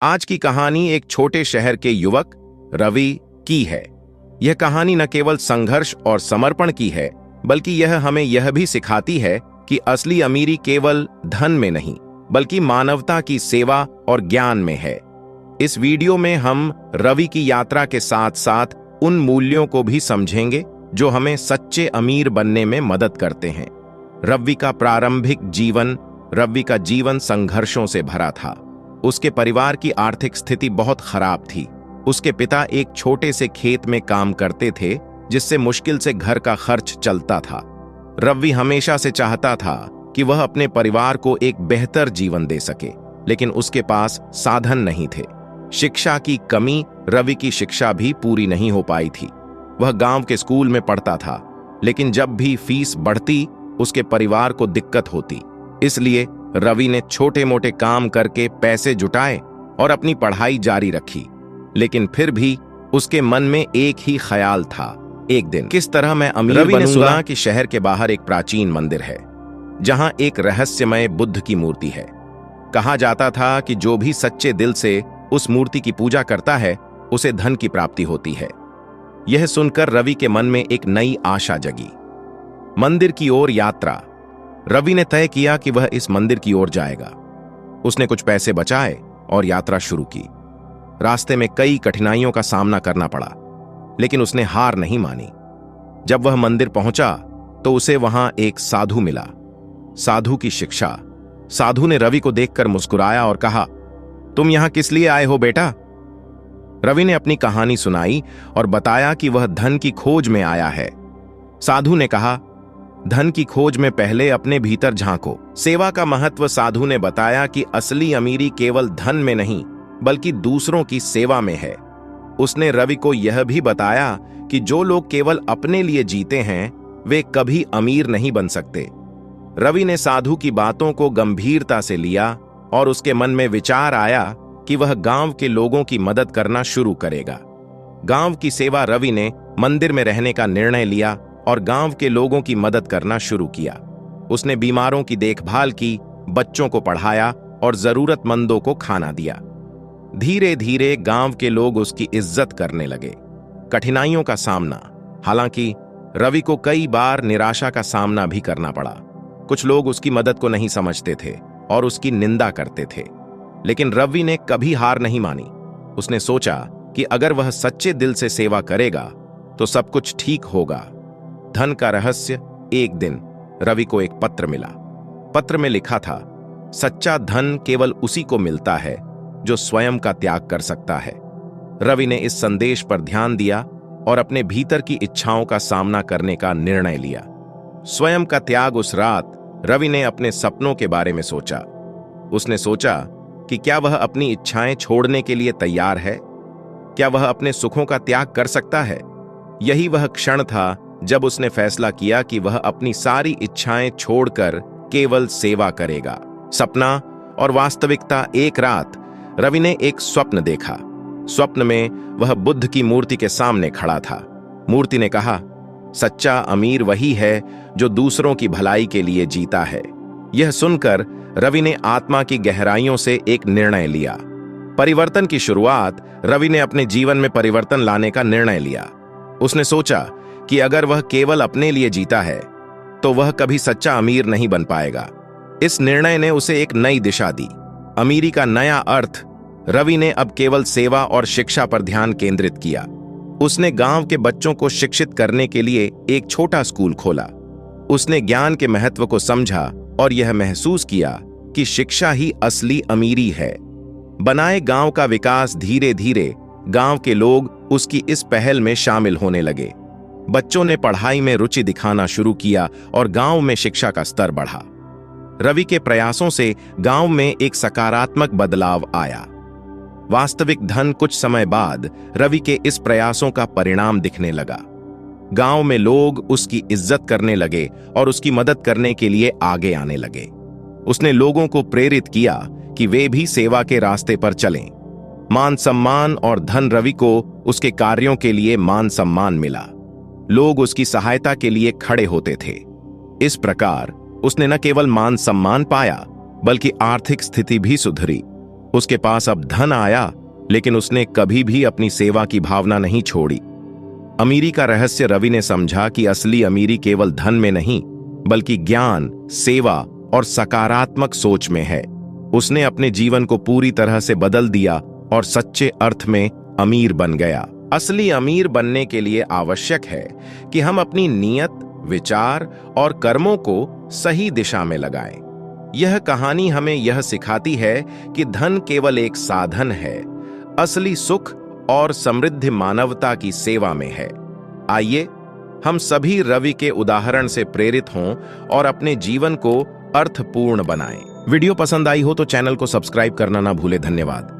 आज की कहानी एक छोटे शहर के युवक रवि की है। यह कहानी न केवल संघर्ष और समर्पण की है, बल्कि यह हमें यह भी सिखाती है कि असली अमीरी केवल धन में नहीं, बल्कि मानवता की सेवा और ज्ञान में है। इस वीडियो में हम रवि की यात्रा के साथ साथ उन मूल्यों को भी समझेंगे जो हमें सच्चे अमीर बनने में मदद करते हैं। रवि का प्रारंभिक जीवन। रवि का जीवन संघर्षों से भरा था। उसके परिवार की आर्थिक स्थिति बहुत खराब थी। उसके पिता एक छोटे से खेत में काम करते थे, जिससे मुश्किल से घर का खर्च चलता था। रवि हमेशा से चाहता था कि वह अपने परिवार को एक बेहतर जीवन दे सके, लेकिन उसके पास साधन नहीं थे। शिक्षा की कमी। रवि की शिक्षा भी पूरी नहीं हो पाई थी। वह गांव के स्कूल में पढ़ता था, लेकिन जब भी फीस बढ़ती, उसके परिवार को दिक्कत होती। इसलिए रवि ने छोटे मोटे काम करके पैसे जुटाए और अपनी पढ़ाई जारी रखी। लेकिन फिर भी उसके मन में एक ही ख्याल था, एक दिन किस तरह मैं अमीर बनूंगा। रवि ने सुना कि शहर के बाहर एक प्राचीन मंदिर है, जहां एक रहस्यमय बुद्ध की मूर्ति है। कहा जाता था कि जो भी सच्चे दिल से उस मूर्ति की पूजा करता है, उसे धन की प्राप्ति होती है। यह सुनकर रवि के मन में एक नई आशा जगी। मंदिर की ओर यात्रा। रवि ने तय किया कि वह इस मंदिर की ओर जाएगा। उसने कुछ पैसे बचाए और यात्रा शुरू की। रास्ते में कई कठिनाइयों का सामना करना पड़ा, लेकिन उसने हार नहीं मानी। जब वह मंदिर पहुंचा तो उसे वहां एक साधु मिला। साधु की शिक्षा। साधु ने रवि को देखकर मुस्कुराया और कहा, तुम यहां किस लिए आए हो बेटा? रवि ने अपनी कहानी सुनाई और बताया कि वह धन की खोज में आया है। साधु ने कहा, धन की खोज में पहले अपने भीतर झांको। सेवा का महत्व। साधु ने बताया कि असली अमीरी केवल धन में नहीं, बल्कि दूसरों की सेवा में है। उसने रवि को यह भी बताया कि जो लोग केवल अपने लिए जीते हैं, वे कभी अमीर नहीं बन सकते। रवि ने साधु की बातों को गंभीरता से लिया और उसके मन में विचार आया कि वह गांव के लोगों की मदद करना शुरू करेगा। गांव की सेवा। रवि ने मंदिर में रहने का निर्णय लिया और गांव के लोगों की मदद करना शुरू किया। उसने बीमारों की देखभाल की, बच्चों को पढ़ाया और जरूरतमंदों को खाना दिया। धीरे धीरे गांव के लोग उसकी इज्जत करने लगे। कठिनाइयों का सामना। हालांकि रवि को कई बार निराशा का सामना भी करना पड़ा। कुछ लोग उसकी मदद को नहीं समझते थे और उसकी निंदा करते थे, लेकिन रवि ने कभी हार नहीं मानी। उसने सोचा कि अगर वह सच्चे दिल से सेवा करेगा तो सब कुछ ठीक होगा। धन का रहस्य। एक दिन रवि को एक पत्र मिला। पत्र में लिखा था, सच्चा धन केवल उसी को मिलता है जो स्वयं का त्याग कर सकता है। रवि ने इस संदेश पर ध्यान दिया और अपने भीतर की इच्छाओं का सामना करने का निर्णय लिया। स्वयं का त्याग। उस रात रवि ने अपने सपनों के बारे में सोचा। उसने सोचा कि क्या वह अपनी इच्छाएं छोड़ने के लिए तैयार है? क्या वह अपने सुखों का त्याग कर सकता है? यही वह क्षण था जब उसने फैसला किया कि वह अपनी सारी इच्छाएं छोड़कर केवल सेवा करेगा। सपना और वास्तविकता। एक रात रवि ने एक स्वप्न देखा। स्वप्न में वह बुद्ध की मूर्ति के सामने खड़ा था। मूर्ति ने कहा, सच्चा अमीर वही है जो दूसरों की भलाई के लिए जीता है। यह सुनकर रवि ने आत्मा की गहराइयों से एक निर्णय लिया। परिवर्तन की शुरुआत। रवि ने अपने जीवन में परिवर्तन लाने का निर्णय लिया। उसने सोचा कि अगर वह केवल अपने लिए जीता है तो वह कभी सच्चा अमीर नहीं बन पाएगा। इस निर्णय ने उसे एक नई दिशा दी। अमीरी का नया अर्थ। रवि ने अब केवल सेवा और शिक्षा पर ध्यान केंद्रित किया। उसने गांव के बच्चों को शिक्षित करने के लिए एक छोटा स्कूल खोला। उसने ज्ञान के महत्व को समझा और यह महसूस किया कि शिक्षा ही असली अमीरी है। बनाए गांव का विकास। धीरे धीरे गांव के लोग उसकी इस पहल में शामिल होने लगे। बच्चों ने पढ़ाई में रुचि दिखाना शुरू किया और गांव में शिक्षा का स्तर बढ़ा। रवि के प्रयासों से गांव में एक सकारात्मक बदलाव आया। वास्तविक धन। कुछ समय बाद रवि के इस प्रयासों का परिणाम दिखने लगा। गांव में लोग उसकी इज्जत करने लगे और उसकी मदद करने के लिए आगे आने लगे। उसने लोगों को प्रेरित किया कि वे भी सेवा के रास्ते पर चलें। मान सम्मान और धन। रवि को उसके कार्यों के लिए मान सम्मान मिला। लोग उसकी सहायता के लिए खड़े होते थे। इस प्रकार उसने न केवल मान सम्मान पाया, बल्कि आर्थिक स्थिति भी सुधरी। उसके पास अब धन आया, लेकिन उसने कभी भी अपनी सेवा की भावना नहीं छोड़ी। अमीरी का रहस्य रवि ने समझा कि असली अमीरी केवल धन में नहीं, बल्कि ज्ञान, सेवा और सकारात्मक सोच में है। उसने अपने जीवन को पूरी तरह से बदल दिया और सच्चे अर्थ में अमीर बन गया। असली अमीर बनने के लिए आवश्यक है कि हम अपनी नीयत, विचार और कर्मों को सही दिशा में लगाएं। यह कहानी हमें यह सिखाती है कि धन केवल एक साधन है, असली सुख और समृद्धि मानवता की सेवा में है। आइए हम सभी रवि के उदाहरण से प्रेरित हों और अपने जीवन को अर्थपूर्ण बनाएं। वीडियो पसंद आई हो तो चैनल को सब्सक्राइब करना ना भूलें। धन्यवाद।